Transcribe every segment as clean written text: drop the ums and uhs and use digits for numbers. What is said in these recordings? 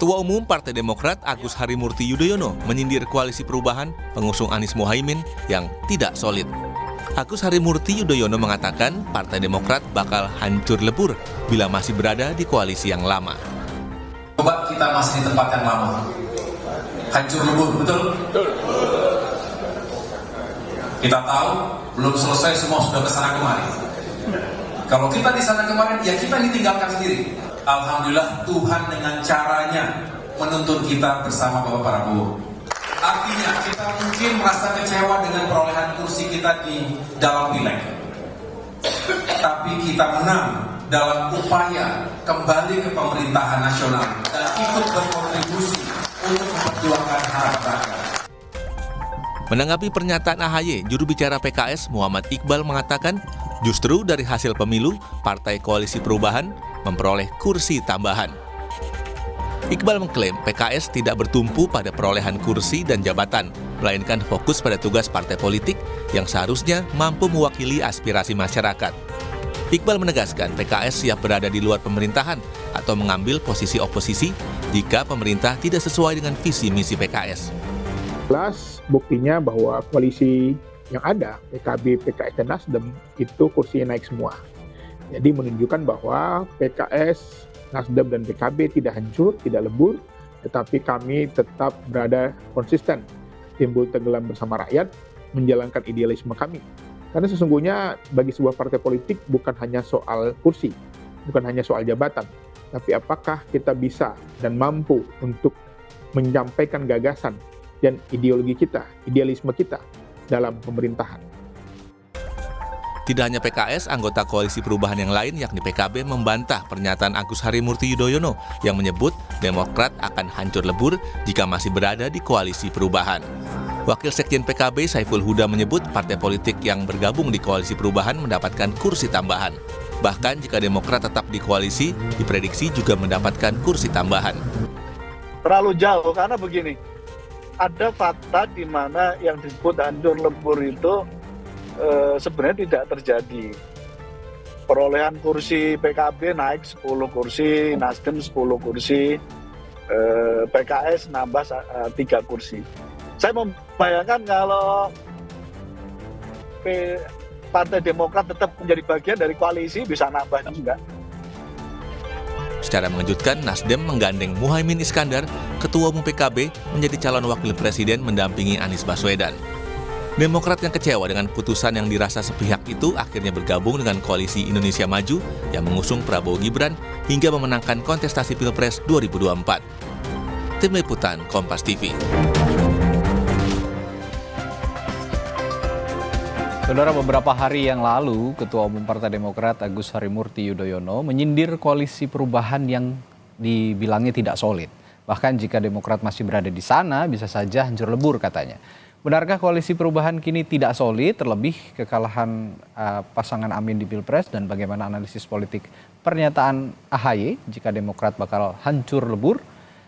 Ketua Umum Partai Demokrat Agus Harimurti Yudhoyono menyindir koalisi perubahan pengusung Anies Mohaimin yang tidak solid. Agus Harimurti Yudhoyono mengatakan Partai Demokrat bakal hancur lebur bila masih berada di koalisi yang lama. Coba kita masih di tempat yang lama. Hancur lebur, betul? Kita tahu belum selesai, semua sudah kesana kemari. Kalau kita di sana kemarin, ya kita ditinggalkan sendiri. Alhamdulillah Tuhan dengan caranya menuntun kita bersama Bapak Prabowo. Artinya kita mungkin merasa kecewa dengan perolehan kursi kita di dalam pileg. Tapi kita menang dalam upaya kembali ke pemerintahan nasional dan ikut berkontribusi untuk memperjuangkan hak rakyat. Menanggapi pernyataan AHY, juru bicara PKS Muhammad Iqbal mengatakan justru dari hasil pemilu, Partai Koalisi Perubahan memperoleh kursi tambahan. Iqbal mengklaim PKS tidak bertumpu pada perolehan kursi dan jabatan, melainkan fokus pada tugas partai politik yang seharusnya mampu mewakili aspirasi masyarakat. Iqbal menegaskan PKS siap berada di luar pemerintahan atau mengambil posisi oposisi jika pemerintah tidak sesuai dengan visi misi PKS. Jelas buktinya bahwa koalisi yang ada, PKB, PKS, dan Nasdem, itu kursinya naik semua. Jadi menunjukkan bahwa PKS, Nasdem, dan PKB tidak hancur, tidak lebur, tetapi kami tetap berada konsisten, timbul tenggelam bersama rakyat, menjalankan idealisme kami. Karena sesungguhnya bagi sebuah partai politik bukan hanya soal kursi, bukan hanya soal jabatan, tapi apakah kita bisa dan mampu untuk menyampaikan gagasan dan ideologi kita, idealisme kita dalam pemerintahan. Tidak hanya PKS, anggota koalisi perubahan yang lain yakni PKB membantah pernyataan Agus Harimurti Yudhoyono yang menyebut Demokrat akan hancur lebur jika masih berada di koalisi perubahan. Wakil Sekjen PKB Saiful Huda menyebut partai politik yang bergabung di koalisi perubahan mendapatkan kursi tambahan. Bahkan jika Demokrat tetap di koalisi, diprediksi juga mendapatkan kursi tambahan. Terlalu jauh karena begini, ada fakta di mana yang disebut hancur lebur itu sebenarnya tidak terjadi. Perolehan kursi PKB naik 10 kursi, Nasdem 10 kursi, PKS nambah 3 kursi. Saya membayangkan kalau Partai Demokrat tetap menjadi bagian dari koalisi bisa nambah juga. Secara mengejutkan, Nasdem menggandeng Muhaimin Iskandar, Ketua Umum PKB, menjadi calon wakil presiden mendampingi Anies Baswedan. Demokrat yang kecewa dengan putusan yang dirasa sepihak itu akhirnya bergabung dengan Koalisi Indonesia Maju yang mengusung Prabowo Gibran hingga memenangkan kontestasi Pilpres 2024. Tim Liputan Kompas TV. Saudara, beberapa hari yang lalu, Ketua Umum Partai Demokrat Agus Harimurti Yudhoyono menyindir koalisi perubahan yang dibilangnya tidak solid. Bahkan jika Demokrat masih berada di sana, bisa saja hancur lebur katanya. Benarkah koalisi perubahan kini tidak solid, terlebih kekalahan pasangan Amin di Pilpres, dan bagaimana analisis politik pernyataan AHY jika Demokrat bakal hancur lebur?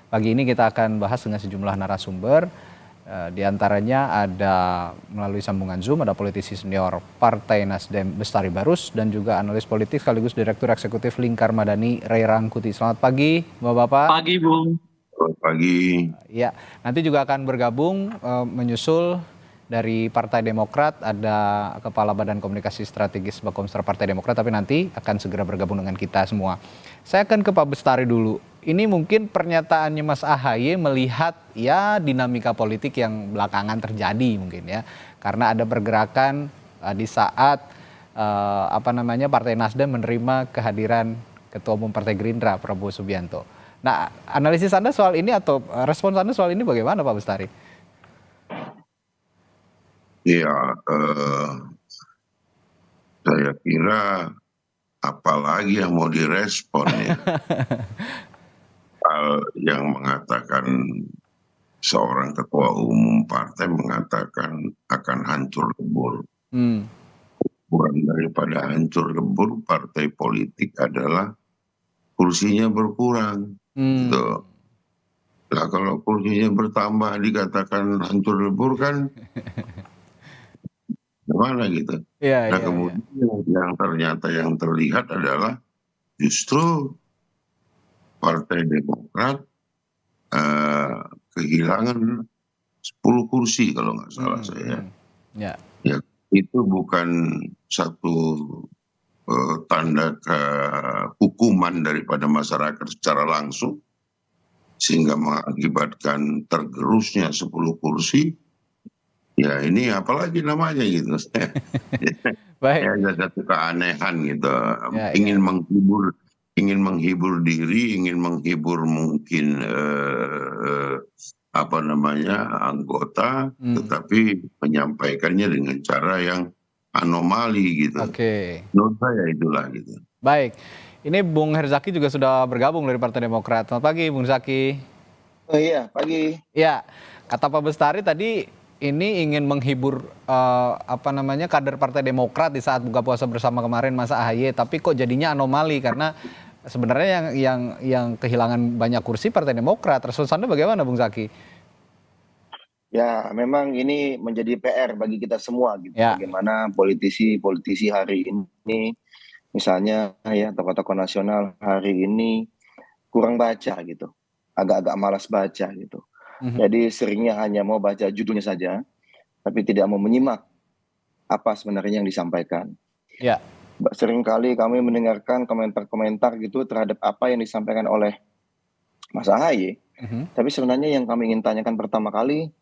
Pagi ini kita akan bahas dengan sejumlah narasumber. Di antaranya ada melalui sambungan Zoom, ada politisi senior Partai Nasdem Bestari Barus dan juga analis politik sekaligus Direktur Eksekutif Lingkar Madani Ray Rangkuti. Selamat pagi Bapak-bapak. Pagi Bung. Selamat pagi. Ya, nanti juga akan bergabung menyusul dari Partai Demokrat ada Kepala Badan Komunikasi Strategis Bakomstra Partai Demokrat, tapi nanti akan segera bergabung dengan kita semua. Saya akan ke Pak Bestari dulu. Ini mungkin pernyataannya Mas AHY melihat ya dinamika politik yang belakangan terjadi mungkin ya. Karena ada pergerakan di saat Partai Nasdem menerima kehadiran Ketua Umum Partai Gerindra Prabowo Subianto. Nah, analisis Anda soal ini atau respons Anda soal ini bagaimana Pak Bestari? Ya, saya kira apalagi yang mau direspon ya. Hal yang mengatakan seorang ketua umum partai mengatakan akan hancur lebur. Bukan daripada hancur lebur partai politik adalah kursinya berkurang. Gitu. Nah kalau kursinya bertambah dikatakan hancur lebur kan gimana gitu. Nah kemudian yang ternyata yang terlihat adalah justru Partai Demokrat eh, kehilangan 10 kursi kalau nggak salah Hmm, saya. Ya. Ya, itu bukan satu tanda hukuman daripada masyarakat secara langsung, sehingga mengakibatkan tergerusnya 10 kursi. Ya ini apalagi namanya gitu. Baik. Ya ada satu keanehan gitu. Ya, Ingin ya. menghibur diri, ingin menghibur mungkin apa namanya anggota, Hmm, tetapi menyampaikannya dengan cara yang anomali gitu. Oke. Menurut saya itulah gitu. Baik. Ini Bung Herzaki juga sudah bergabung dari Partai Demokrat. Selamat pagi, Bung Zaki. Oh iya, pagi. Ya, kata Pak Bestari tadi ini ingin menghibur kader Partai Demokrat di saat buka puasa bersama kemarin Mas AHY, tapi kok jadinya anomali karena sebenarnya yang kehilangan banyak kursi Partai Demokrat. Respons Anda bagaimana, Bung Zaki? Ya, memang ini menjadi PR bagi kita semua gitu. Ya. Bagaimana politisi-politisi hari ini, misalnya ya tokoh-tokoh nasional hari ini kurang baca gitu. Agak-agak malas baca gitu. Mhm. Jadi seringnya hanya mau baca judulnya saja, tapi tidak mau menyimak apa sebenarnya yang disampaikan. Ya. Seringkali kami mendengarkan komentar-komentar gitu terhadap apa yang disampaikan oleh Mas AHY. Mhm. Tapi sebenarnya yang kami ingin tanyakan pertama kali,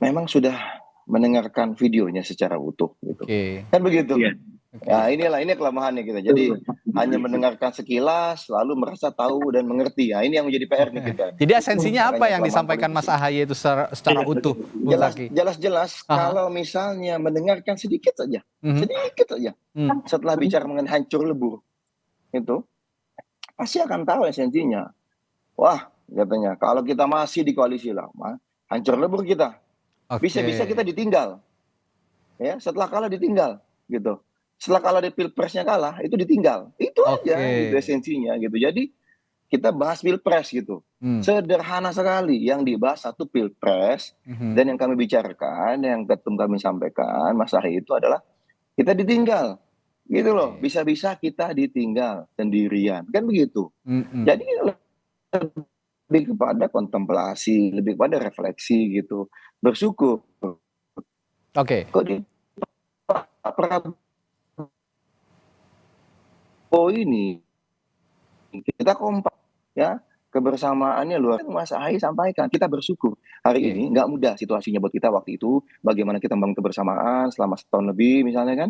memang sudah mendengarkan videonya secara utuh gitu. Oke. Kan begitu. Iya. Oke. Nah, ini kelemahannya kita. Jadi hanya mendengarkan sekilas lalu merasa tahu dan mengerti. Nah, ini yang menjadi PR nih kita. Jadi esensinya apa Makanya yang kelemahan disampaikan Mas politisi. AHY itu secara utuh, Bung Zaki? Jelas Aha. kalau misalnya mendengarkan sedikit saja, Mhm. sedikit saja. Hmm. Setelah bicara mengenai hancur lebur, itu pasti akan tahu esensinya. Wah, katanya kalau kita masih di koalisi lama, hancur lebur kita. Bisa-bisa kita ditinggal. Ya, setelah kalah ditinggal gitu. Setelah kalah di pilpresnya kalah, itu ditinggal. Itu aja gitu esensinya gitu. Jadi kita bahas pilpres gitu. Sederhana sekali, yang dibahas satu pilpres, dan yang kami bicarakan, yang ketum kami sampaikan, Mas Ahy itu adalah kita ditinggal. Gitu loh, bisa-bisa kita ditinggal sendirian. Kan begitu. Jadi lebih kepada kontemplasi, lebih kepada refleksi gitu. Bersyukur. Oke. Kok di Pak Prabowo ini kita kompak ya, kebersamaannya luar. Mas Ahy sampaikan kita bersyukur hari ini nggak mudah situasinya buat kita waktu itu, bagaimana kita membangun kebersamaan selama setahun lebih misalnya kan,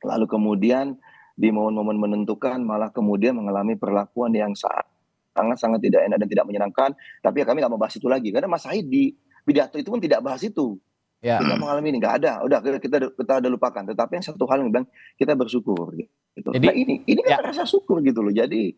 lalu kemudian di momen-momen menentukan malah kemudian mengalami perlakuan yang sangat tidak enak dan tidak menyenangkan. Tapi ya kami nggak mau bahas itu lagi karena Mas Ahy di pidato itu pun tidak bahas itu. Ya. Kita mengalami ini nggak ada, udah kita udah lupakan. Tetapi yang satu hal yang bilang kita bersyukur gitu. Jadi, nah ini kan rasa syukur gitu loh. Jadi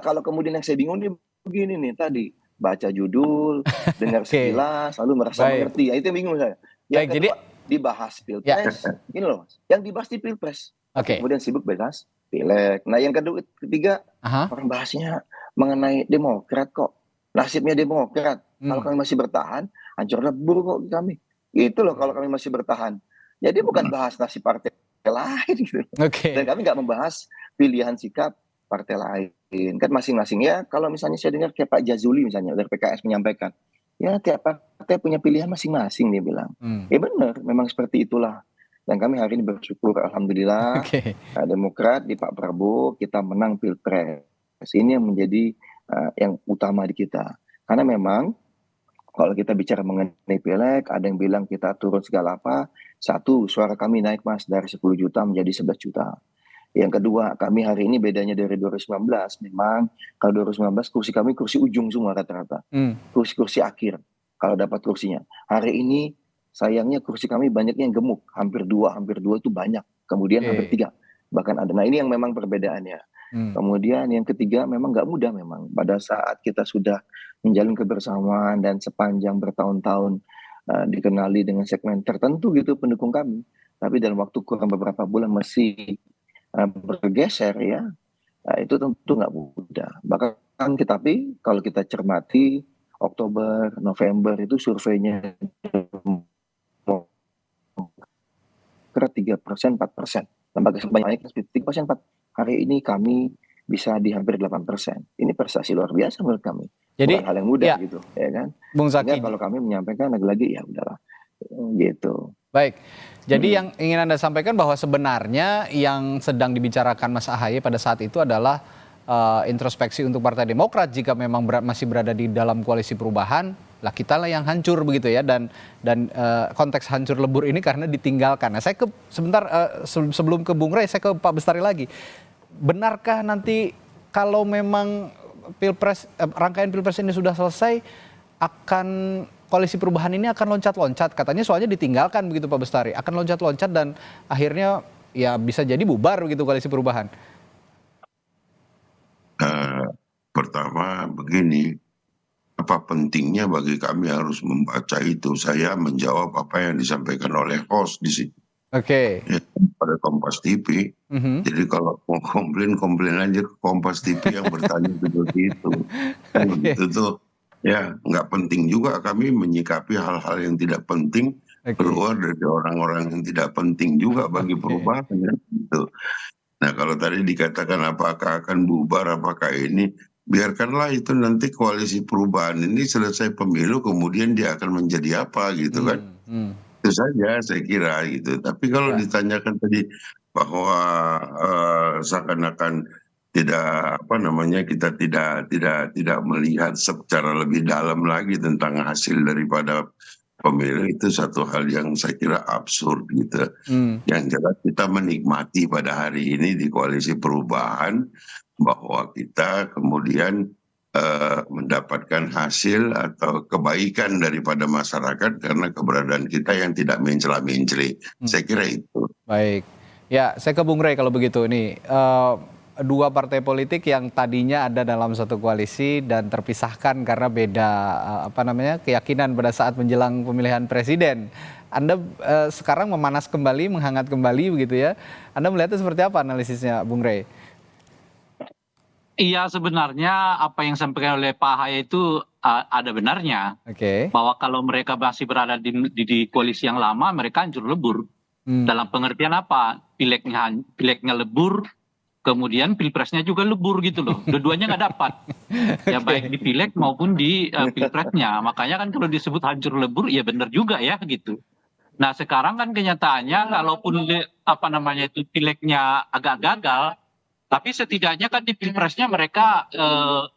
kalau kemudian yang saya bingung nih begini nih tadi, baca judul, dengar sekilas, lalu merasa mengerti. Ya, itu yang bingung saya. Yang kedua, dibahas pilpres, ini loh, yang dibahas di pilpres. Kemudian sibuk bahas pileg. Nah yang ketiga, orang bahasnya mengenai Demokrat kok. Nasibnya Demokrat. Kalau kami masih bertahan, hancur lebur kok kami. Itu loh kalau kami masih bertahan. Jadi bukan bahas nasib partai lain gitu. Dan kami nggak membahas pilihan sikap partai lain. Kan masing-masing ya, kalau misalnya saya dengar kayak Pak Jazuli misalnya dari PKS menyampaikan, ya tiap partai punya pilihan masing-masing dia bilang. Ya benar, memang seperti itulah. Dan kami hari ini bersyukur alhamdulillah Demokrat di Pak Prabowo kita menang pilpres. Ini yang menjadi yang utama di kita. Karena memang kalau kita bicara mengenai pileg, ada yang bilang kita turun segala apa. Satu, suara kami naik Mas dari 10 juta menjadi 11 juta. Yang kedua, kami hari ini bedanya dari 2019. Memang kalau 2019 kursi kami kursi ujung semua rata-rata. Kursi-kursi akhir kalau dapat kursinya. Hari ini sayangnya kursi kami banyak yang gemuk. Hampir dua itu banyak. Kemudian hampir 3. Bahkan ada. Nah ini yang memang perbedaannya. Kemudian yang ketiga memang nggak mudah memang. Pada saat kita sudah menjalin kebersamaan dan sepanjang bertahun-tahun dikenali dengan segmen tertentu gitu pendukung kami. Tapi dalam waktu kurang beberapa bulan masih bergeser ya. Itu tentu nggak mudah. Bahkan tapi kalau kita cermati Oktober, November itu surveinya 3%, 4%. Lembaga survei naik 3%, 4%. Hari ini kami bisa di hampir 8%. Ini prestasi luar biasa menurut kami. Jadi bukan hal yang mudah ya, gitu, ya kan? Bung Sehingga Zaki. kalau kami menyampaikan lagi-lagi ya udahlah, gitu. Baik. Jadi yang ingin Anda sampaikan bahwa sebenarnya yang sedang dibicarakan Mas AHY pada saat itu adalah introspeksi untuk Partai Demokrat jika memang masih berada di dalam koalisi perubahan, lah kita lah yang hancur begitu ya, dan konteks hancur lebur ini karena ditinggalkan. Nah, saya sebelum ke Bung Rey, saya ke Pak Bestari lagi. Benarkah nanti kalau memang rangkaian Pilpres ini sudah selesai, akan koalisi perubahan ini akan loncat-loncat, katanya soalnya ditinggalkan begitu Pak Bestari, akan loncat-loncat dan akhirnya ya bisa jadi bubar begitu koalisi perubahan? Pertama begini, apa pentingnya bagi kami harus membaca itu? Saya menjawab apa yang disampaikan oleh host di sini. Oke. Ya, pada Kompas TV. Jadi kalau mau komplain aja ke Kompas TV yang bertanya seperti itu. Itu tuh ya nggak penting juga kami menyikapi hal-hal yang tidak penting keluar dari orang-orang yang tidak penting juga bagi perubahan ya, gitu. Nah kalau tadi dikatakan apakah akan bubar, apakah ini, biarkanlah itu nanti koalisi perubahan ini selesai pemilu kemudian dia akan menjadi apa gitu kan. Itu saja saya kira gitu. Tapi kalau ditanyakan tadi bahwa seakan-akan kita tidak melihat secara lebih dalam lagi tentang hasil daripada pemilu, itu satu hal yang saya kira absurd gitu. Yang jelas kita menikmati pada hari ini di koalisi perubahan bahwa kita kemudian mendapatkan hasil atau kebaikan daripada masyarakat karena keberadaan kita yang tidak mencela-menceli. Saya kira itu. Baik. Ya, saya ke Bung Rey kalau begitu. Ini dua partai politik yang tadinya ada dalam satu koalisi dan terpisahkan karena beda keyakinan pada saat menjelang pemilihan presiden. Anda sekarang memanas kembali, menghangat kembali begitu ya. Anda melihatnya seperti apa analisisnya, Bung Rey? Iya, sebenarnya apa yang disampaikan oleh Pak AHY itu ada benarnya. Bahwa kalau mereka masih berada di koalisi yang lama, mereka hancur lebur. Dalam pengertian apa? Pileknya lebur, kemudian pilpresnya juga lebur gitu loh. Dua-duanya nggak dapat. Ya baik di pilek maupun di pilpresnya. Makanya kan kalau disebut hancur lebur, ya benar juga ya gitu. Nah sekarang kan kenyataannya kalaupun pileknya agak gagal, tapi setidaknya kan di pilpresnya mereka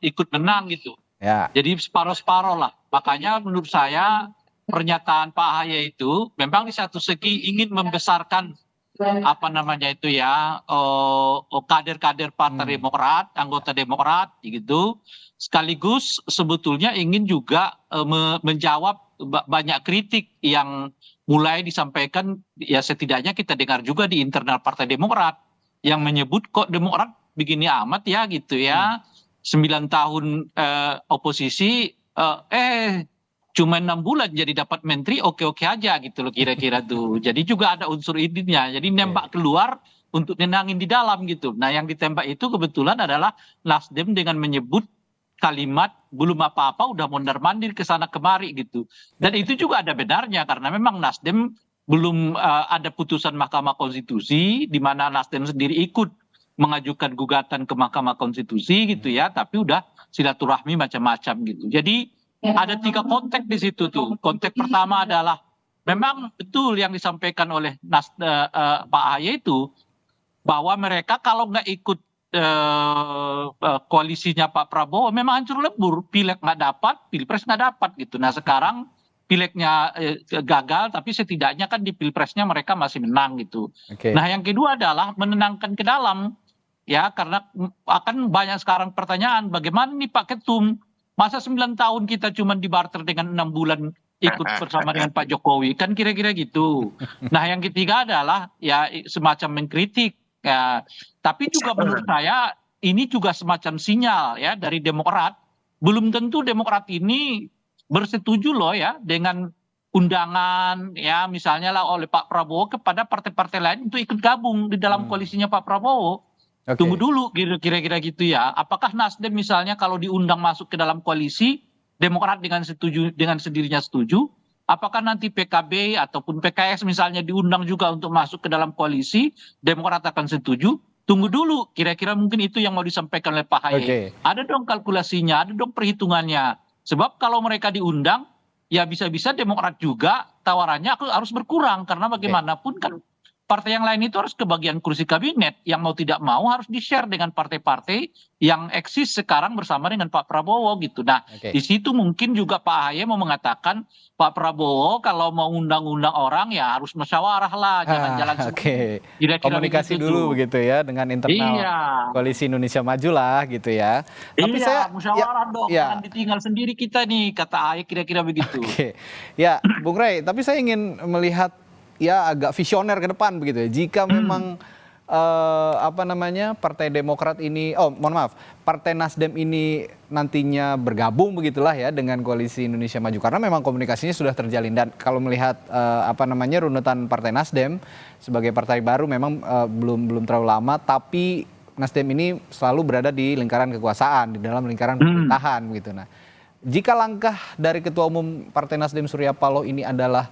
ikut menang gitu. Jadi separuh-separuh lah. Makanya menurut saya pernyataan Pak AHY itu memang di satu segi ingin membesarkan kader-kader Partai Demokrat, anggota Demokrat gitu. Sekaligus sebetulnya ingin juga menjawab banyak kritik yang mulai disampaikan, ya setidaknya kita dengar juga di internal Partai Demokrat yang menyebut kok Demokrat begini amat ya gitu ya. 9 tahun oposisi cuma 6 bulan jadi dapat menteri, oke-oke aja gitu loh kira-kira tuh. Jadi juga ada unsur ininya. Jadi nembak keluar untuk nenangin di dalam gitu. Nah yang ditembak itu kebetulan adalah Nasdem dengan menyebut kalimat belum apa-apa udah mondar-mandir ke sana kemari gitu. Dan itu juga ada benarnya karena memang Nasdem belum ada putusan Mahkamah Konstitusi di mana Nasdem sendiri ikut mengajukan gugatan ke Mahkamah Konstitusi gitu ya, tapi udah silaturahmi macam-macam gitu. Jadi ada 3 konteks di situ tuh. Konteks pertama adalah memang betul yang disampaikan oleh Pak AHY itu bahwa mereka kalau nggak ikut koalisinya Pak Prabowo memang hancur lebur, pileg nggak dapat, pilpres nggak dapat gitu. Nah sekarang pilegnya gagal, tapi setidaknya kan di pilpresnya mereka masih menang gitu. Nah yang kedua adalah menenangkan ke dalam, ya karena akan banyak sekarang pertanyaan bagaimana nih Pak Ketum, masa 9 tahun kita cuma dibarter dengan 6 bulan ikut bersama dengan Pak Jokowi, kan kira-kira gitu. Nah yang ketiga adalah ya semacam mengkritik, ya. Tapi juga menurut saya ini juga semacam sinyal ya dari Demokrat, belum tentu Demokrat ini bersetuju loh ya dengan undangan ya misalnya lah oleh Pak Prabowo kepada partai-partai lain untuk ikut gabung di dalam koalisinya Pak Prabowo. Tunggu dulu kira-kira gitu ya. Apakah Nasdem misalnya kalau diundang masuk ke dalam koalisi, Demokrat dengan sendirinya setuju? Apakah nanti PKB ataupun PKS misalnya diundang juga untuk masuk ke dalam koalisi, Demokrat akan setuju? tunggu dulu, kira-kira mungkin itu yang mau disampaikan oleh Pak Haye. Ada dong kalkulasinya, ada dong perhitungannya. Sebab kalau mereka diundang, ya bisa-bisa Demokrat juga tawarannya harus berkurang, karena bagaimanapun kan partai yang lain itu harus kebagian kursi kabinet, yang mau tidak mau harus di-share dengan partai-partai yang eksis sekarang bersama dengan Pak Prabowo gitu. Nah, di situ mungkin juga Pak Ahy mau mengatakan Pak Prabowo kalau mau undang-undang orang ya harus musyawarah lah, jangan jalan sendiri. Komunikasi dulu begitu ya dengan internal Koalisi Indonesia Maju lah gitu ya. Tapi musyawarah dong, jangan ditinggal sendiri kita nih, kata Ahy kira-kira begitu. Ya, Bung Rey, tapi saya ingin melihat ya agak visioner ke depan begitu ya. Jika memang Partai Demokrat ini, Partai Nasdem ini nantinya bergabung begitulah ya dengan Koalisi Indonesia Maju, karena memang komunikasinya sudah terjalin. Dan kalau melihat runutan Partai Nasdem sebagai partai baru memang belum terlalu lama, tapi Nasdem ini selalu berada di lingkaran kekuasaan, di dalam lingkaran pemerintahan begitu. Nah, jika langkah dari Ketua Umum Partai Nasdem Surya Paloh ini adalah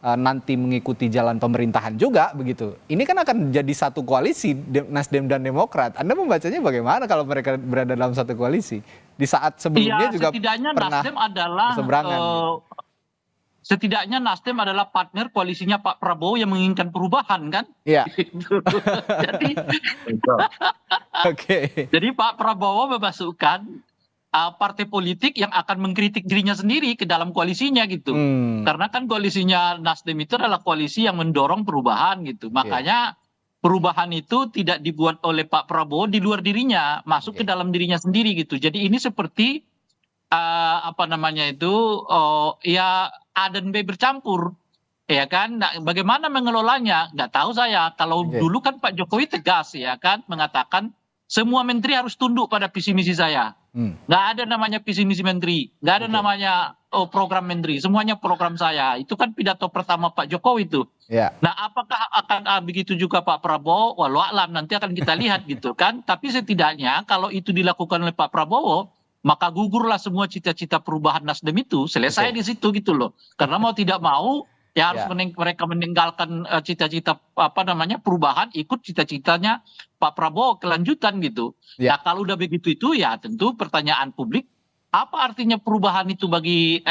nanti mengikuti jalan pemerintahan juga begitu, ini kan akan jadi satu koalisi Nasdem dan Demokrat. Anda membacanya bagaimana kalau mereka berada dalam satu koalisi di saat sebelumnya juga setidaknya pernah Nasdem adalah setidaknya Nasdem adalah partner koalisinya Pak Prabowo yang menginginkan perubahan kan? Iya. Jadi Pak Prabowo memasukkan partai politik yang akan mengkritik dirinya sendiri ke dalam koalisinya gitu. Karena kan koalisinya Nasdem itu adalah koalisi yang mendorong perubahan gitu. Makanya perubahan itu tidak dibuat oleh Pak Prabowo di luar dirinya, masuk ke dalam dirinya sendiri gitu. Jadi ini seperti ya A dan B bercampur. Ya kan, nah, bagaimana mengelolanya? Nggak tahu saya. Kalau dulu kan Pak Jokowi tegas ya kan, mengatakan semua menteri harus tunduk pada visi misi saya. Nggak ada namanya visi misi menteri, nggak ada namanya program menteri, semuanya program saya. Itu kan pidato pertama Pak Jokowi itu. Nah, apakah akan begitu juga Pak Prabowo? Walau alam, nanti akan kita lihat gitu kan. Tapi setidaknya kalau itu dilakukan oleh Pak Prabowo, maka gugurlah semua cita-cita perubahan Nasdem itu, selesai di situ gitu loh. Karena mau tidak mau ya harus mereka meninggalkan cita-cita perubahan, ikut cita-citanya Pak Prabowo kelanjutan gitu. Nah, kalau udah begitu itu ya tentu pertanyaan publik, apa artinya perubahan itu bagi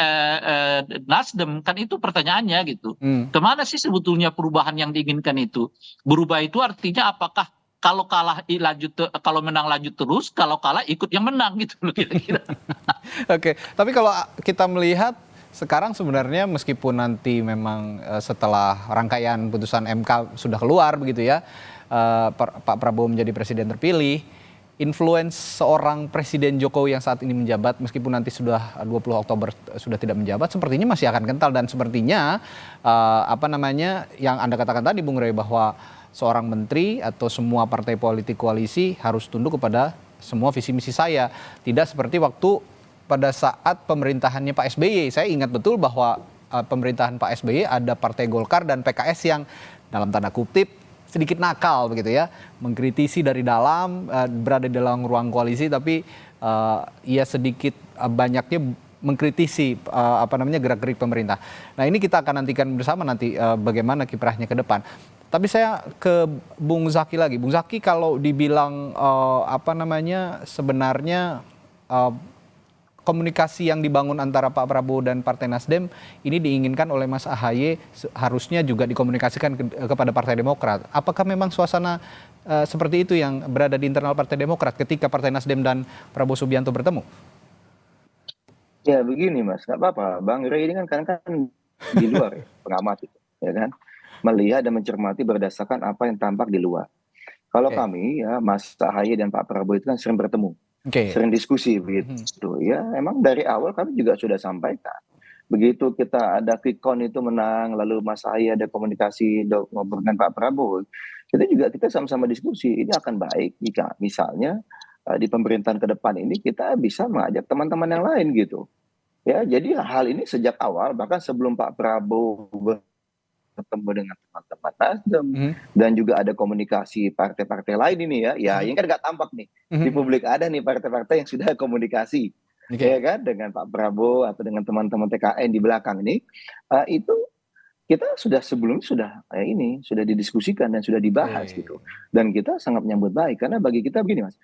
Nasdem, kan itu pertanyaannya gitu. Kemana sih sebetulnya perubahan yang diinginkan itu? Berubah itu artinya apakah kalau kalah kalau menang lanjut terus, kalau kalah ikut yang menang gitu loh kira-kira. Tapi kalau kita melihat sekarang sebenarnya meskipun nanti memang setelah rangkaian putusan MK sudah keluar begitu ya, Pak Prabowo menjadi presiden terpilih, influence seorang Presiden Jokowi yang saat ini menjabat meskipun nanti sudah 20 Oktober sudah tidak menjabat, sepertinya masih akan kental. Dan sepertinya yang Anda katakan tadi Bung Rey, bahwa seorang menteri atau semua partai politik koalisi harus tunduk kepada semua visi misi saya. Tidak seperti waktu pada saat pemerintahannya Pak SBY. Saya ingat betul bahwa pemerintahan Pak SBY ada Partai Golkar dan PKS yang dalam tanda kutip sedikit nakal begitu ya, mengkritisi dari dalam, berada di dalam ruang koalisi, tapi ia sedikit banyaknya mengkritisi gerak-gerik pemerintah. Nah, ini kita akan nantikan bersama nanti bagaimana kiprahnya ke depan. Tapi saya ke Bung Zaki lagi. Bung Zaki, kalau dibilang sebenarnya komunikasi yang dibangun antara Pak Prabowo dan Partai Nasdem ini diinginkan oleh Mas Ahaye harusnya juga dikomunikasikan kepada Partai Demokrat. Apakah memang suasana seperti itu yang berada di internal Partai Demokrat ketika Partai Nasdem dan Prabowo Subianto bertemu? Ya begini Mas, nggak apa-apa. Bang Rey ini kan kadang-kadang di luar ya, pengamat itu, ya kan, melihat dan mencermati berdasarkan apa yang tampak di luar. Kalau kami ya Mas Ahaye dan Pak Prabowo itu kan sering bertemu. Sering diskusi begitu ya, emang dari awal kami juga sudah sampaikan begitu kita ada quick count itu menang, lalu Mas Ahaye ada komunikasi ngobrol dengan Pak Prabowo, kita sama-sama diskusi ini akan baik jika misalnya di pemerintahan ke depan ini kita bisa mengajak teman-teman yang lain gitu ya. Jadi hal ini sejak awal, bahkan sebelum Pak Prabowo bertemu dengan teman-teman Nasdem dan juga ada komunikasi partai-partai lain ini ya ini kan nggak tampak nih di publik, ada nih partai-partai yang sudah komunikasi ya kan dengan Pak Prabowo atau dengan teman-teman TKN di belakang ini, itu kita sudah sebelumnya sudah didiskusikan dan sudah dibahas gitu. Dan kita sangat menyambut baik karena bagi kita begini Mas,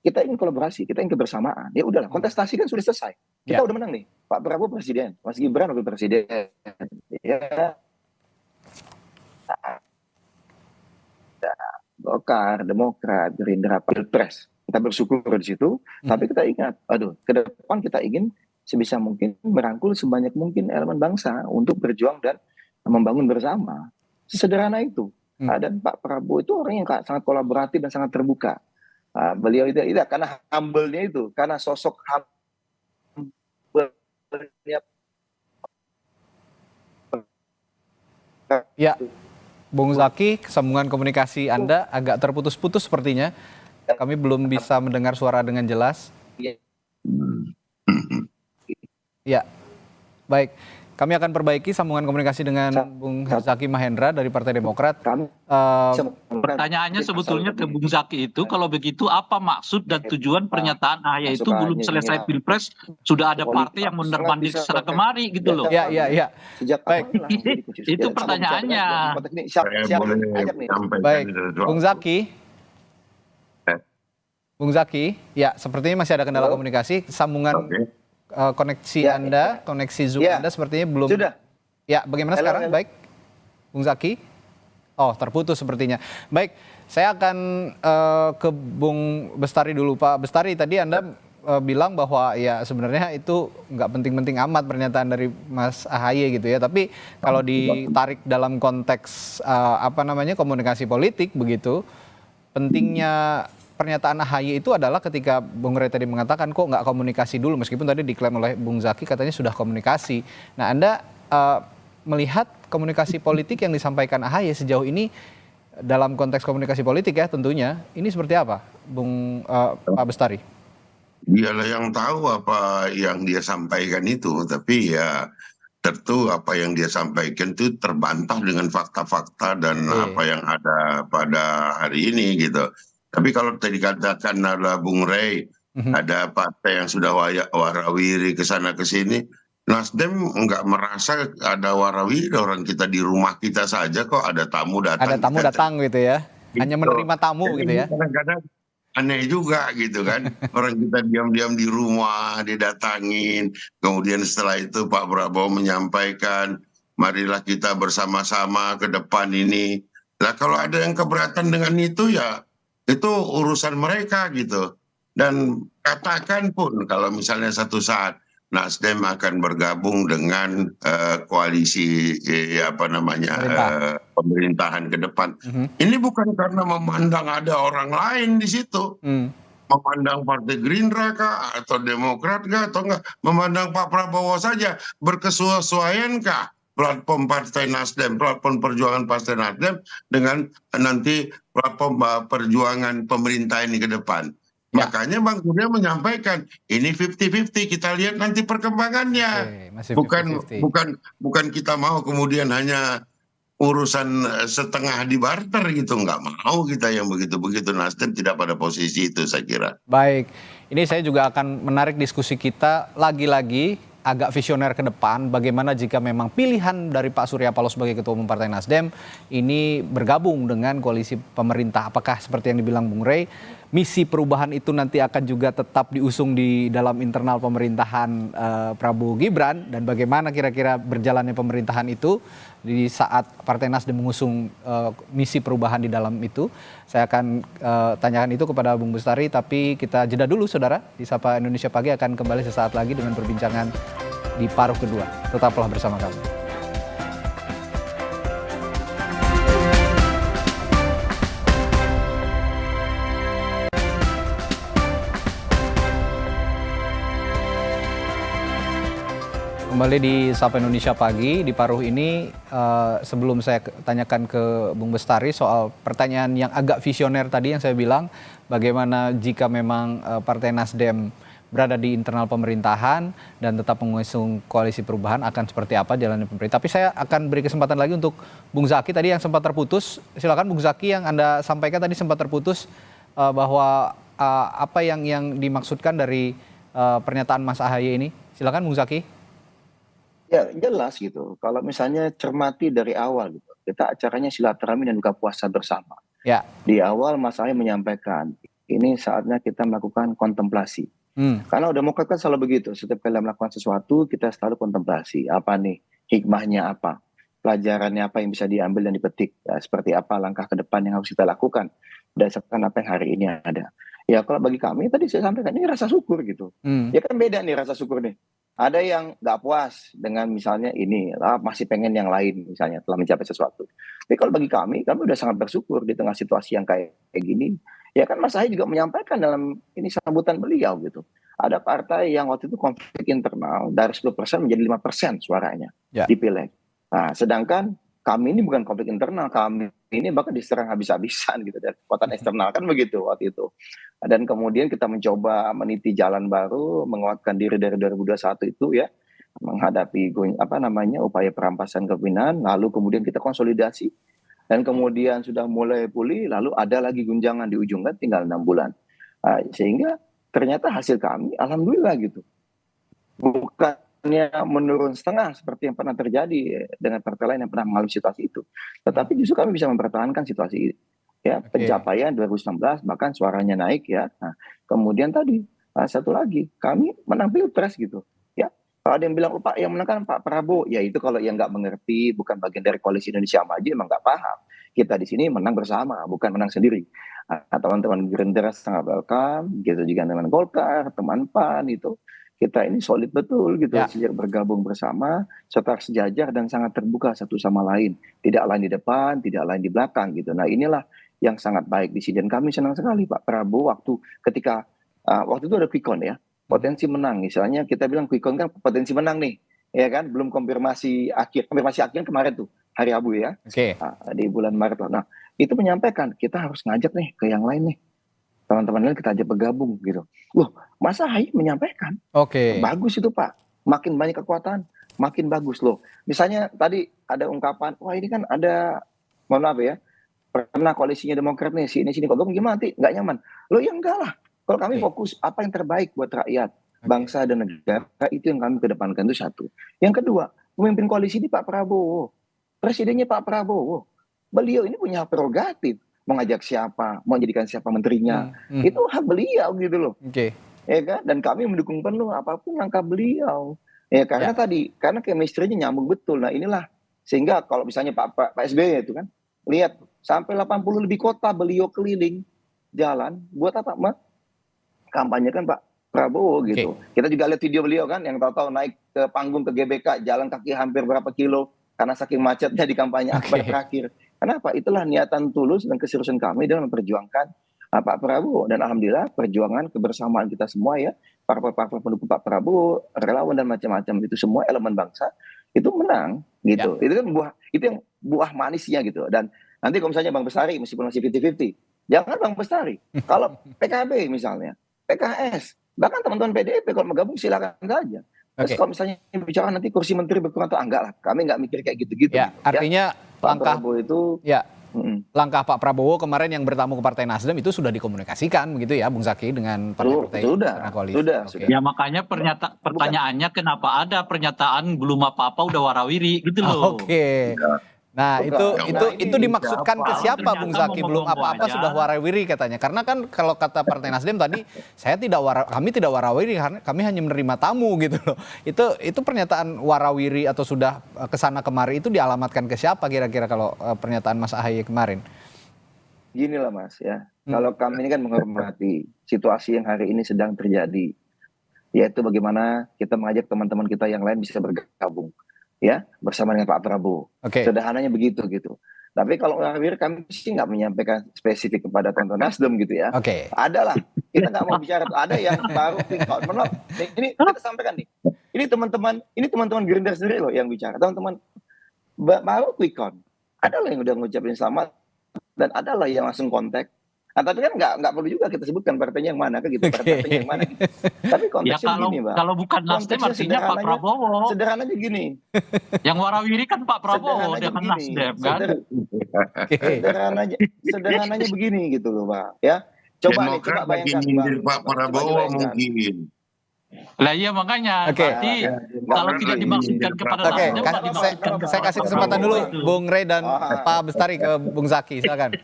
kita ingin kolaborasi, kita ingin kebersamaan. Ya udahlah, kontestasi kan sudah selesai. Kita udah menang nih. Pak Prabowo presiden, Mas Gibran wakil presiden. Ya. Golkar, Demokrat, Gerindra, Pilpres. Kita bersyukur di situ, tapi kita ingat, ke depan kita ingin sebisa mungkin merangkul sebanyak mungkin elemen bangsa untuk berjuang dan membangun bersama. Sesederhana itu. Dan Pak Prabowo itu orang yang sangat kolaboratif dan sangat terbuka. Beliau itu karena humble-nya itu, karena sosok humble-nya. Ya, Bung Zaki, sambungan komunikasi Anda agak terputus-putus sepertinya. Kami belum bisa mendengar suara dengan jelas. Ya, baik. Kami akan perbaiki sambungan komunikasi dengan Bung Zaki Mahendra dari Partai Demokrat. Pertanyaannya sebetulnya ke Bung Zaki itu, kalau begitu apa maksud dan tujuan pernyataan AHY itu belum selesai Pilpres, sudah ada partai yang mondar-mandir kesana kemari gitu loh. Ya. Baik. Itu pertanyaannya. Baik, Bung Zaki, ya sepertinya masih ada kendala komunikasi, sambungan koneksi Anda, koneksi Zoom Anda sepertinya belum. Sudah. Ya, bagaimana sekarang? Baik, Bung Zaki. Oh, terputus sepertinya. Baik, saya akan ke Bung Bestari dulu, Pak Bestari. Tadi Anda bilang bahwa ya sebenarnya itu nggak penting-penting amat pernyataan dari Mas AHY gitu ya. Tapi kalau ditarik dalam konteks komunikasi politik begitu, pentingnya pernyataan AHY itu adalah ketika Bung Rey tadi mengatakan kok nggak komunikasi dulu, meskipun tadi diklaim oleh Bung Zaki katanya sudah komunikasi. Nah, Anda melihat komunikasi politik yang disampaikan AHY sejauh ini dalam konteks komunikasi politik ya tentunya, ini seperti apa, Pak Bestari? Dialah yang tahu apa yang dia sampaikan itu, tapi ya tentu apa yang dia sampaikan itu terbantah dengan fakta-fakta dan apa yang ada pada hari ini gitu. Tapi kalau tadi katakan adalah Bung Rey, ada partai yang sudah warawiri ke sana ke sini, Nasdem nggak merasa ada warawiri, orang kita di rumah kita saja kok ada tamu datang. Ada tamu datang gitu ya, hanya menerima tamu gitu ya. Kadang-kadang aneh juga gitu kan, orang kita diam-diam di rumah didatangin, kemudian setelah itu Pak Prabowo menyampaikan, marilah kita bersama-sama ke depan ini. Nah kalau ada yang keberatan dengan itu ya, itu urusan mereka gitu. Dan katakan pun kalau misalnya satu saat Nasdem akan bergabung dengan koalisi pemerintahan ke depan. Ini bukan karena memandang ada orang lain di situ. Memandang Partai Gerindra kah atau Demokrat kah atau enggak, memandang Pak Prabowo saja, berkesesuaiankah platform Partai Nasdem, platform perjuangan Partai Nasdem dengan nanti platform perjuangan pemerintah ini ke depan. Ya. Makanya Bang Surya menyampaikan ini 50-50, kita lihat nanti perkembangannya. Masih 50-50. Bukan kita mau kemudian hanya urusan setengah di barter gitu, nggak mau kita yang begitu-begitu. Nasdem tidak pada posisi itu saya kira. Baik, ini saya juga akan menarik diskusi kita lagi-lagi agak visioner ke depan, bagaimana jika memang pilihan dari Pak Surya Paloh sebagai Ketua Umum Partai Nasdem ini bergabung dengan koalisi pemerintah. Apakah seperti yang dibilang Bung Rey, misi perubahan itu nanti akan juga tetap diusung di dalam internal pemerintahan Prabowo Gibran, dan bagaimana kira-kira berjalannya pemerintahan itu di saat Partai Nasdem mengusung misi perubahan di dalam itu. Saya akan tanyakan itu kepada Bung Bestari, tapi kita jeda dulu saudara. Di Sapa Indonesia Pagi akan kembali sesaat lagi dengan perbincangan di paruh kedua. Tetaplah bersama kami. Kembali di Sapa Indonesia Pagi, di paruh ini sebelum saya tanyakan ke Bung Bestari soal pertanyaan yang agak visioner tadi yang saya bilang, bagaimana jika memang Partai Nasdem berada di internal pemerintahan dan tetap mengusung koalisi perubahan, akan seperti apa jalannya pemerintah. Tapi saya akan beri kesempatan lagi untuk Bung Zaki tadi yang sempat terputus. Silakan Bung Zaki, yang Anda sampaikan tadi sempat terputus bahwa apa yang dimaksudkan dari pernyataan Mas AHY ini. Silakan Bung Zaki. Ya jelas gitu. Kalau misalnya cermati dari awal gitu, kita acaranya silaturahmi dan buka puasa bersama. Ya. Di awal Mas Ahaye menyampaikan, ini saatnya kita melakukan kontemplasi. Karena Demokrat kan selalu begitu, setiap kali melakukan sesuatu kita selalu kontemplasi. Apa nih hikmahnya apa? Pelajarannya apa yang bisa diambil dan dipetik? Ya, seperti apa langkah ke depan yang harus kita lakukan berdasarkan apa yang hari ini ada. Ya kalau bagi kami tadi saya sampaikan ini rasa syukur gitu. Ya kan beda nih rasa syukur nih. Ada yang nggak puas dengan misalnya ini, masih pengen yang lain misalnya telah mencapai sesuatu. Tapi kalau bagi kami udah sangat bersyukur di tengah situasi yang kayak gini. Ya kan Mas Ahaye juga menyampaikan dalam ini sambutan beliau gitu. Ada partai yang waktu itu konflik internal dari 10% menjadi 5% suaranya di Pileg. Nah, sedangkan kami ini bukan konflik internal, kami ini bahkan diserang habis-habisan gitu dari kekuatan eksternal kan begitu waktu itu. Dan kemudian kita mencoba meniti jalan baru, menguatkan diri dari 2021 itu ya, menghadapi upaya perampasan kepemimpinan, lalu kemudian kita konsolidasi dan kemudian sudah mulai pulih, lalu ada lagi gunjangan di ujung kan tinggal 6 bulan. Sehingga ternyata hasil kami alhamdulillah gitu. Bukannya menurun setengah seperti yang pernah terjadi dengan partai lain yang pernah mengalami situasi itu. Tetapi justru kami bisa mempertahankan situasi ya, pencapaian 2019 bahkan suaranya naik ya. Nah, kemudian tadi satu lagi kami menang Pilpres gitu. Ya, kalau ada yang bilang Pak yang menang kan Pak Prabowo, ya itu kalau yang nggak mengerti bukan bagian dari koalisi Indonesia Maju emang nggak paham. Kita di sini menang bersama, bukan menang sendiri. Teman-teman Gerindra sangat welcome, gitu juga dengan Golkar, teman PAN itu. Kita ini solid betul gitu, sejak bergabung bersama, serta sejajar dan sangat terbuka satu sama lain. Tidak lain di depan, tidak lain di belakang gitu. Nah inilah yang sangat baik di sini. Dan kami senang sekali Pak Prabowo ketika waktu itu ada quick count ya, potensi menang. Misalnya kita bilang quick count kan potensi menang nih, ya kan? Belum konfirmasi akhir kemarin tuh hari Rabu ya, di bulan Maret. Nah itu menyampaikan kita harus ngajak nih ke yang lain nih. Teman-teman lain kita ajak bergabung gitu. Loh, Mas Ahaye menyampaikan. Bagus itu Pak. Makin banyak kekuatan, makin bagus loh. Misalnya tadi ada ungkapan, wah ini kan ada, mohon maaf ya, pernah koalisinya Demokrat nih, sini kok gimana nanti nggak nyaman. Loh ya enggak lah. Kalau kami fokus apa yang terbaik buat rakyat, bangsa dan negara, itu yang kami kedepankan itu satu. Yang kedua, pemimpin koalisi ini Pak Prabowo. Presidennya Pak Prabowo. Beliau ini punya prerogatif. Mau ngajak siapa, mau jadikan siapa menterinya, itu hak beliau gitu loh. Ya kan? Dan kami mendukung penuh apapun langkah beliau. Ya karena karena chemistry-nya nyambung betul. Nah inilah sehingga kalau misalnya Pak SBY itu kan lihat sampai 80 lebih kota beliau keliling jalan buat apa? Kampanyekan Pak Prabowo gitu. Kita juga lihat video beliau kan yang tahu-tahu naik ke panggung ke GBK jalan kaki hampir berapa kilo karena saking macetnya di kampanye akbar terakhir. Kenapa? Itulah niatan tulus dan keseriusan kami dalam memperjuangkan Pak Prabowo. Dan alhamdulillah perjuangan kebersamaan kita semua ya, parpol-parpol pendukung Pak Prabowo, relawan dan macam-macam itu semua elemen bangsa itu menang gitu. Itu kan yang buah manisnya gitu. Dan nanti kalau misalnya Bang Bestari meskipun masih 50-50, jangan Bang Bestari. Kalau PKB misalnya, PKS, bahkan teman-teman PDIP kalau mau gabung silakan saja. Terus kalau misalnya bicara nanti kursi menteri berkurang atau enggak lah, kami enggak mikir kayak gitu-gitu. Ya, artinya langkah Prabowo itu langkah Pak Prabowo kemarin yang bertamu ke Partai Nasdem itu sudah dikomunikasikan begitu ya, Bung Zaki dengan partai-partai koalisi. Sudah. Ya makanya pertanyaannya kenapa ada pernyataan belum apa-apa udah warawiri gitu loh. Nah, itu dimaksudkan ke siapa Bung Zaki? Belum apa-apa sudah warawiri katanya. Karena kan kalau kata Partai Nasdem tadi, kami tidak warawiri karena kami hanya menerima tamu gitu loh. Itu pernyataan warawiri atau sudah kesana kemari itu dialamatkan ke siapa kira-kira kalau pernyataan Mas Ahaye kemarin? Gini lah Mas ya. Kalau kami ini kan menghormati situasi yang hari ini sedang terjadi. Yaitu bagaimana kita mengajak teman-teman kita yang lain bisa bergabung. Ya bersama dengan Pak Prabowo, sederhananya begitu gitu. Tapi kalau warawiri kami sih nggak menyampaikan spesifik kepada teman-teman Nasdem gitu ya. Ada lah, kita nggak mau bicara. Ada yang baru quick count. Ini kita sampaikan nih. Ini teman-teman Gerindra sendiri loh yang bicara. Teman-teman baru quick count. Ada lah yang udah ngucapin selamat dan ada lah yang langsung kontak. Nah, tapi kan nggak perlu juga kita sebutkan partainya yang mana kan gitu, partainya yang mana. Gitu. Tapi konteksnya begini, Mbak. Kalau bukan Nasdem artinya Pak Prabowo. Sederhananya gini. Yang warawiri kan Pak Prabowo dengan Nasdem kan. Sederhananya begini gitu loh, Pak. Ya. Coba bayangkan Pak Prabowo mungkin. Lah iya makanya, berarti kalau tidak dimaksudkan kepada Nasdem, nggak dimaksudkan saya kasih kesempatan dulu Bung Rey dan Pak Bestari ke Bung Zaki, silakan.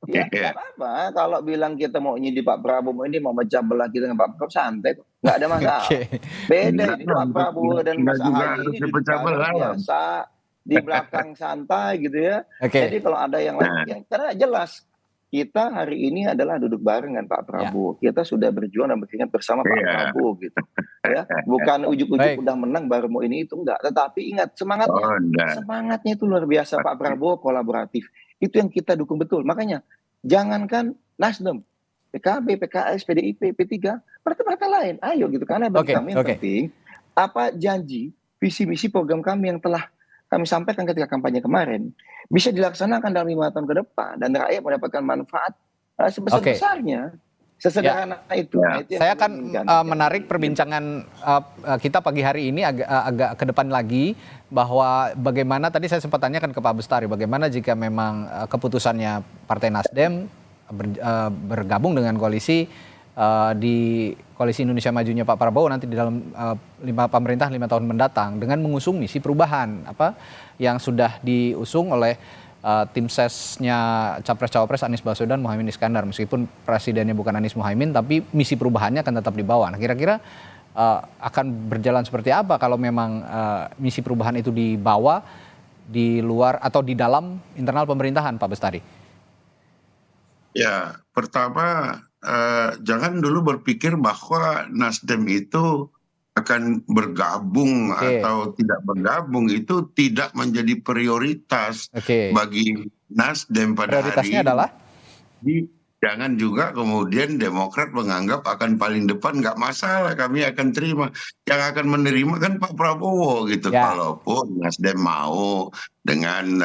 Ya nggak apa-apa, kalau bilang kita mau nyindir Pak Prabowo ini mau mecah belah kita dengan Pak Prabowo, santai kok, nggak ada masalah. Beda ini Pak Prabowo dan Mas Ahaye ini duduk biasa, di belakang santai gitu ya. Jadi kalau ada yang lain, karena jelas kita hari ini adalah duduk bareng dengan Pak Prabowo. Kita sudah berjuang dan berkeringat bersama Pak Prabowo gitu. Ya, bukan ujuk-ujuk udah menang baru mau ini itu enggak. Tetapi ingat semangatnya itu luar biasa Pak Prabowo, kolaboratif. Itu yang kita dukung betul. Makanya jangankan Nasdem, PKB, PKS, PDIP, P3, partai-partai lain, ayo gitu. Karena bagi kami yang penting apa janji, visi misi program kami yang telah kami sampaikan ketika kampanye kemarin bisa dilaksanakan dalam 5 tahun ke depan dan rakyat mendapatkan manfaat sebesar-besarnya. Sesederhana itu. Saya akan menarik perbincangan kita pagi hari ini agak ke depan lagi, bahwa bagaimana tadi saya sempat tanyakan ke Pak Bestari, bagaimana jika memang keputusannya Partai Nasdem bergabung dengan koalisi di koalisi Indonesia Majunya Pak Prabowo nanti di dalam pemerintah 5 tahun mendatang dengan mengusung misi perubahan yang sudah diusung oleh tim sesnya Capres-Cawapres Anies Baswedan, Muhaimin Iskandar, meskipun presidennya bukan Anies Muhaimin tapi misi perubahannya akan tetap dibawa. Nah, kira-kira akan berjalan seperti apa kalau memang misi perubahan itu dibawa di luar atau di dalam internal pemerintahan, Pak Bestari? Ya, pertama jangan dulu berpikir bahwa Nasdem itu akan bergabung atau tidak bergabung, itu tidak menjadi prioritas bagi Nasdem pada prioritasnya hari ini. Adalah? Jangan juga kemudian Demokrat menganggap akan paling depan, nggak masalah kami akan terima. Yang akan menerima kan Pak Prabowo gitu. Kalaupun Nasdem mau dengan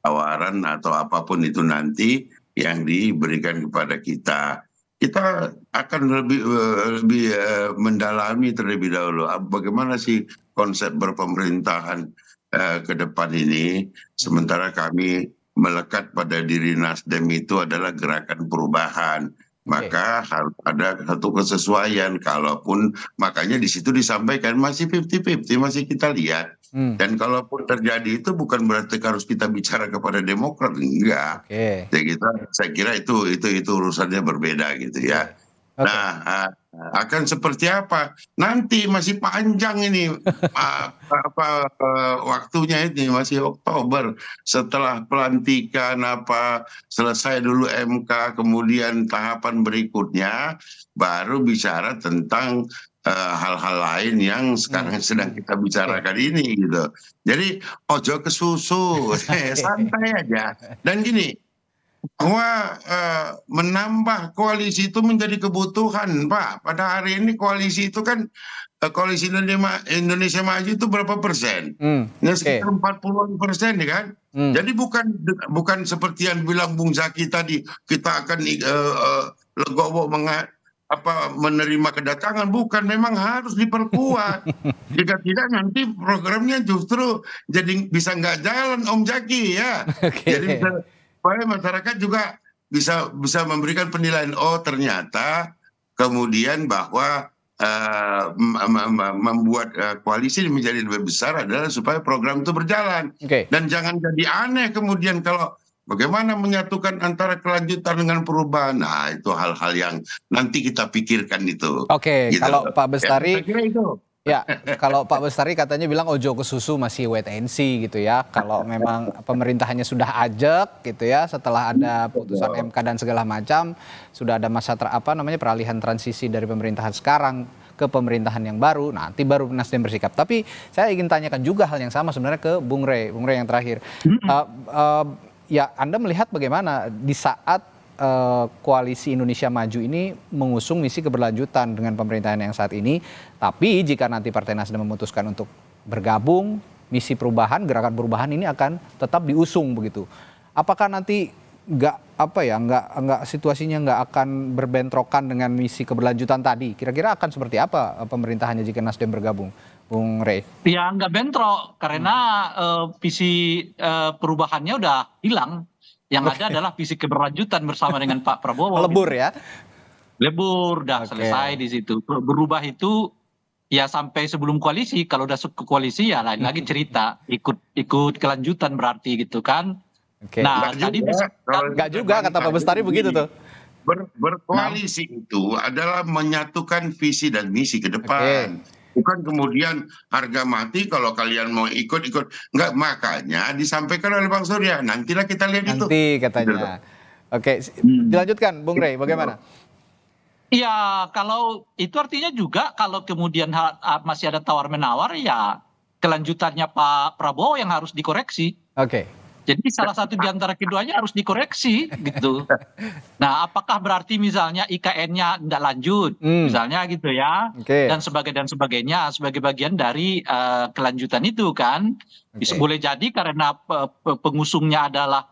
tawaran atau apapun itu nanti yang diberikan kepada kita. Kita akan lebih mendalami terlebih dahulu bagaimana sih konsep berpemerintahan ke depan ini. Sementara kami melekat pada diri Nasdem itu adalah gerakan perubahan. Maka harus ada satu kesesuaian. Kalaupun makanya di situ disampaikan masih 50-50, masih kita lihat. Dan kalaupun terjadi itu bukan berarti harus kita bicara kepada Demokrat, enggak. Saya kira itu urusannya berbeda gitu ya. Nah, akan seperti apa? Nanti masih panjang ini waktunya ini, masih Oktober. Setelah pelantikan selesai dulu MK, kemudian tahapan berikutnya baru bicara tentang hal-hal lain yang sekarang sedang kita bicarakan ini gitu. Jadi ojo ke susu, santai aja. Dan gini, bahwa menambah koalisi itu menjadi kebutuhan, Pak. Pada hari ini koalisi itu kan koalisi Indonesia Maju itu berapa persen? Sekitar 40% ya kan? Jadi bukan seperti yang bilang Bung Zaki tadi, kita akan legowo menerima kedatangan, bukan, memang harus diperkuat. Jika tidak nanti programnya justru jadi bisa nggak jalan, Om Zaki ya. Jadi supaya masyarakat juga bisa memberikan penilaian, oh ternyata kemudian bahwa membuat koalisi menjadi lebih besar adalah supaya program itu berjalan. Dan jangan jadi aneh kemudian kalau bagaimana menyatukan antara kelanjutan dengan perubahan. Nah, itu hal-hal yang nanti kita pikirkan itu. Gitu. Kalau Pak Bestari, ya, kalau Pak Bestari katanya bilang ojo ke susu, masih wait and see gitu ya. Kalau memang pemerintahannya sudah ajak gitu ya, setelah ada putusan MK dan segala macam, sudah ada masa peralihan transisi dari pemerintahan sekarang ke pemerintahan yang baru, nanti baru Nasdem bersikap. Tapi saya ingin tanyakan juga hal yang sama sebenarnya ke Bung Rey yang terakhir. Ya, Anda melihat bagaimana di saat koalisi Indonesia Maju ini mengusung misi keberlanjutan dengan pemerintahan yang saat ini, tapi jika nanti Partai Nasdem memutuskan untuk bergabung, misi perubahan, gerakan perubahan ini akan tetap diusung begitu. Apakah nanti nggak situasinya nggak akan berbentrokan dengan misi keberlanjutan tadi? Kira-kira akan seperti apa pemerintahannya jika Nasdem bergabung, Bung Rey? Ya nggak bentrok karena visi perubahannya udah hilang. Yang ada adalah visi keberlanjutan bersama dengan Pak Prabowo. Melebur ya? Lebur, dah selesai di situ. Berubah itu ya sampai sebelum koalisi. Kalau udah ke koalisi ya lain lagi cerita. Ikut kelanjutan berarti gitu kan. Nah tadi nggak juga kata Pak Bestari begitu tuh. Berkoalisi itu adalah menyatukan visi dan misi ke depan. Bukan kemudian harga mati kalau kalian mau ikut-ikut. Enggak, makanya disampaikan oleh Bang Surya. Nantilah kita lihat itu. Nanti katanya. Oke, dilanjutkan Bung Rey, bagaimana? Iya, kalau itu artinya juga kalau kemudian masih ada tawar-menawar ya kelanjutannya Pak Prabowo yang harus dikoreksi. Oke. Jadi salah satu di antara keduanya harus dikoreksi gitu. Nah, apakah berarti misalnya IKN-nya tidak lanjut, misalnya gitu ya, dan sebagainya sebagai bagian dari kelanjutan itu kan? Bisa boleh jadi karena pengusungnya adalah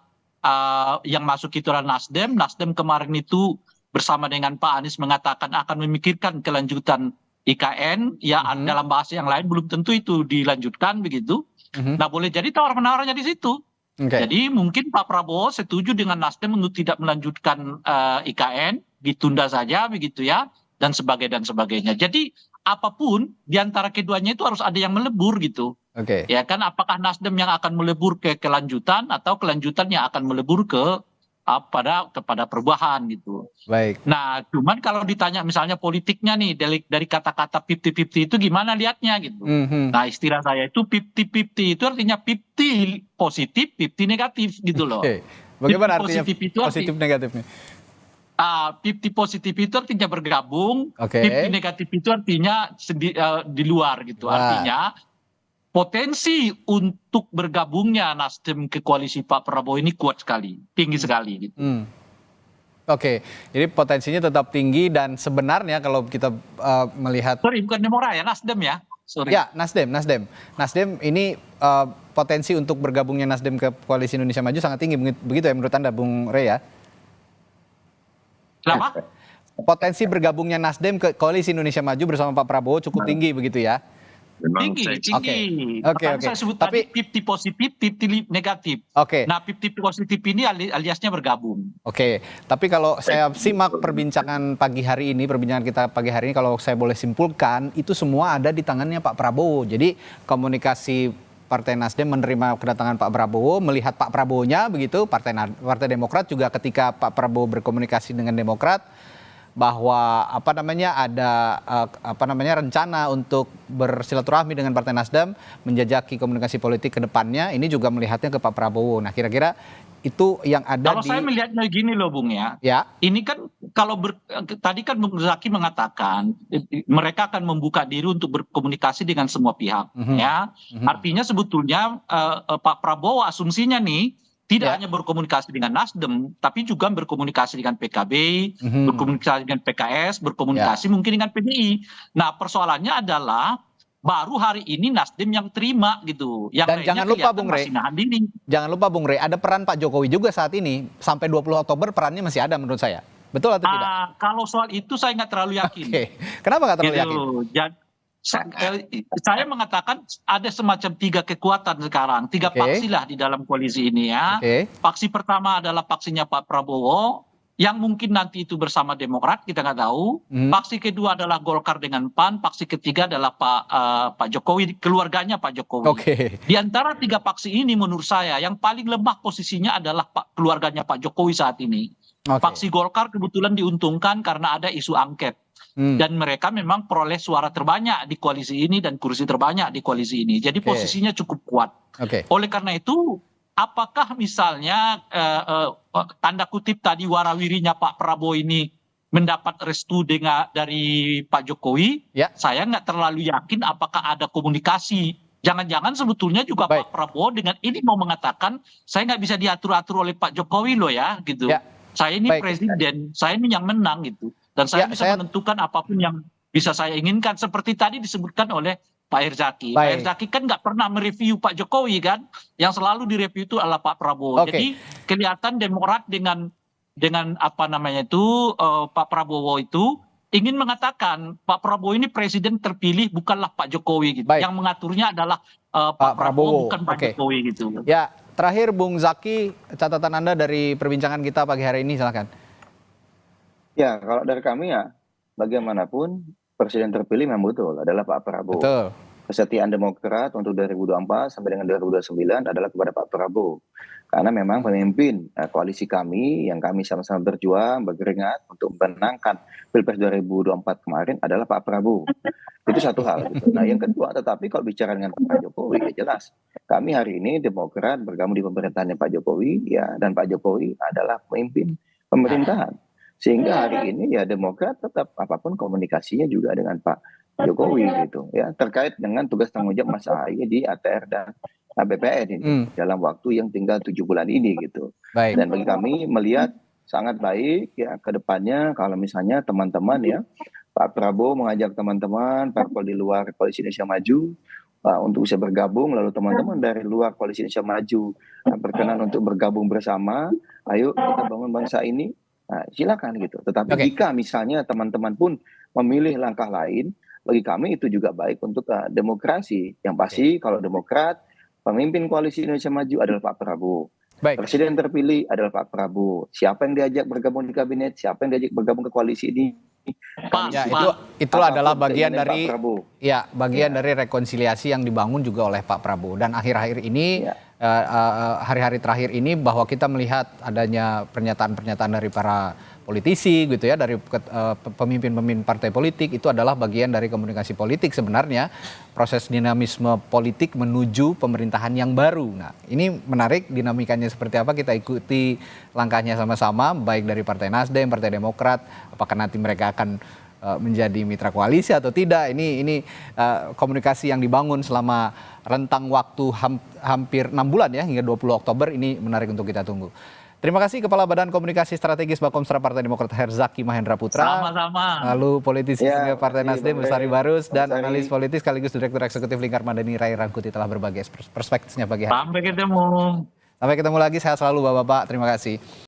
yang masuk itu adalah Nasdem. Nasdem kemarin itu bersama dengan Pak Anies mengatakan akan memikirkan kelanjutan IKN, ya dalam bahasa yang lain belum tentu itu dilanjutkan begitu. Nah, boleh jadi tawar-menawarnya di situ. Jadi mungkin Pak Prabowo setuju dengan Nasdem untuk tidak melanjutkan IKN, ditunda saja begitu ya, dan sebagainya. Jadi apapun di antara keduanya itu harus ada yang melebur gitu. Ya kan, apakah Nasdem yang akan melebur ke kelanjutan atau kelanjutan yang akan melebur kepada perubahan gitu. Baik. Nah, cuman kalau ditanya misalnya politiknya nih dari kata-kata 50-50 itu gimana lihatnya gitu. Nah, istilah saya itu 50-50 itu artinya 50 positif, 50 negatif gitu loh. Bagaimana artinya positif negatifnya? 50 positif itu artinya bergabung, 50 Oke. negatif itu artinya di luar gitu. Artinya potensi untuk bergabungnya Nasdem ke koalisi Pak Prabowo ini kuat sekali, tinggi sekali gitu. Oke, jadi potensinya tetap tinggi dan sebenarnya kalau kita melihat Bukan Demokrat ya, Nasdem ya. Ya, Nasdem. Nasdem ini potensi untuk bergabungnya Nasdem ke Koalisi Indonesia Maju sangat tinggi, begitu ya menurut Anda, Bung Rey ya? Kenapa? Potensi bergabungnya Nasdem ke Koalisi Indonesia Maju bersama Pak Prabowo cukup tinggi begitu ya? Tinggi. Oke. Saya sebut tadi 50 positif, 50 negatif. Nah, 50 positif ini aliasnya bergabung. Oke, tapi kalau saya simak perbincangan kita pagi hari ini, kalau saya boleh simpulkan, itu semua ada di tangannya Pak Prabowo. Jadi komunikasi Partai Nasdem menerima kedatangan Pak Prabowo, melihat Pak Prabowo-nya begitu, Partai Demokrat juga ketika Pak Prabowo berkomunikasi dengan Demokrat, bahwa ada rencana untuk bersilaturahmi dengan Partai Nasdem, menjajaki komunikasi politik ke depannya, ini juga melihatnya ke Pak Prabowo. Nah, kira-kira itu yang ada Kalau saya melihatnya gini loh Bung ya. Ini kan kalau tadi kan Bung Zaki mengatakan mereka akan membuka diri untuk berkomunikasi dengan semua pihak ya. Artinya sebetulnya Pak Prabowo asumsinya nih tidak hanya berkomunikasi dengan Nasdem, tapi juga berkomunikasi dengan PKB, berkomunikasi dengan PKS, berkomunikasi mungkin dengan PDI. Nah, persoalannya adalah baru hari ini Nasdem yang terima gitu. Dan jangan lupa Bung Rey, ada peran Pak Jokowi juga saat ini. Sampai 20 Oktober perannya masih ada menurut saya. Betul atau tidak? Kalau soal itu saya nggak terlalu yakin. Kenapa nggak terlalu yakin? Saya mengatakan ada semacam 3 kekuatan sekarang, 3 paksi lah di dalam koalisi ini ya. Paksi pertama adalah paksinya Pak Prabowo, yang mungkin nanti itu bersama Demokrat, kita nggak tahu. Paksi kedua adalah Golkar dengan PAN, paksi ketiga adalah Pak Jokowi, keluarganya Pak Jokowi. Di antara 3 paksi ini menurut saya yang paling lemah posisinya adalah keluarganya Pak Jokowi saat ini. Paksi Golkar kebetulan diuntungkan karena ada isu angket. Dan mereka memang peroleh suara terbanyak di koalisi ini dan kursi terbanyak di koalisi ini. Jadi posisinya cukup kuat. Oleh karena itu, apakah misalnya tanda kutip tadi warawirinya Pak Prabowo ini mendapat restu dari Pak Jokowi? Saya nggak terlalu yakin apakah ada komunikasi. Jangan-jangan sebetulnya juga Pak Prabowo dengan ini mau mengatakan saya nggak bisa diatur-atur oleh Pak Jokowi loh ya gitu. Saya ini presiden, saya ini yang menang gitu. Dan saya bisa menentukan apapun yang bisa saya inginkan. Seperti tadi disebutkan oleh Pak Herzaki. Pak Herzaki kan nggak pernah mereview Pak Jokowi kan. Yang selalu direview itu adalah Pak Prabowo. Jadi kelihatan Demokrat dengan Pak Prabowo itu ingin mengatakan Pak Prabowo ini presiden terpilih bukanlah Pak Jokowi gitu. Yang mengaturnya adalah Pak Prabowo bukan Pak Jokowi gitu. Ya, terakhir Bung Zaki, catatan Anda dari perbincangan kita pagi hari ini, silakan. Ya, kalau dari kami ya, bagaimanapun presiden terpilih memang betul adalah Pak Prabowo. Betul. Kesetiaan Demokrat untuk 2024 sampai dengan 2029 adalah kepada Pak Prabowo. Karena memang pemimpin koalisi kami yang kami sama-sama berjuang, berkeringat untuk memenangkan Pilpres 2024 kemarin adalah Pak Prabowo. Itu satu hal gitu. Nah, yang kedua, tetapi kalau bicara dengan Pak Jokowi ya jelas. Kami hari ini Demokrat bergabung di pemerintahannya Pak Jokowi ya, dan Pak Jokowi adalah pemimpin pemerintahan. Sehingga hari ini ya Demokrat tetap apapun komunikasinya juga dengan Pak Jokowi gitu ya, terkait dengan tugas tanggung jawab Mas Ahaye di ATR dan BPN ini dalam waktu yang tinggal 7 bulan ini gitu. Baik. Dan bagi kami melihat sangat baik ya ke depannya kalau misalnya teman-teman ya Pak Prabowo mengajak teman-teman parpol di luar Koalisi Indonesia Maju untuk bisa bergabung, lalu teman-teman dari luar Koalisi Indonesia Maju berkenan untuk bergabung bersama, ayo kita bangun bangsa ini. Nah, silakan gitu. Tetapi jika misalnya teman-teman pun memilih langkah lain, bagi kami itu juga baik untuk demokrasi. Yang pasti kalau Demokrat, pemimpin Koalisi Indonesia Maju adalah Pak Prabowo. Baik. Presiden terpilih adalah Pak Prabowo. Siapa yang diajak bergabung di kabinet, siapa yang diajak bergabung ke koalisi ini, ya, itu adalah bagian dari dari rekonsiliasi yang dibangun juga oleh Pak Prabowo. Dan akhir-akhir ini hari-hari terakhir ini bahwa kita melihat adanya pernyataan-pernyataan dari para politisi gitu ya, dari pemimpin-pemimpin partai politik, itu adalah bagian dari komunikasi politik sebenarnya, proses dinamisme politik menuju pemerintahan yang baru. Nah, ini menarik dinamikanya seperti apa, kita ikuti langkahnya sama-sama, baik dari Partai Nasdem, Partai Demokrat, apakah nanti mereka akan menjadi mitra koalisi atau tidak. Ini komunikasi yang dibangun selama rentang waktu hampir 6 bulan ya, hingga 20 Oktober, ini menarik untuk kita tunggu. Terima kasih Kepala Badan Komunikasi Strategis Bakomstra Partai Demokrat Herzaki Mahendra Putra. Sama-sama. Lalu politisi juga Partai Nasdem Bestari Barus, dan analis politik sekaligus Direktur Eksekutif Lingkar Madani Ray Rangkuti telah berbagi perspektifnya pagi hari. Sampai ketemu. Sampai ketemu lagi, sehat selalu Bapak-bapak. Terima kasih.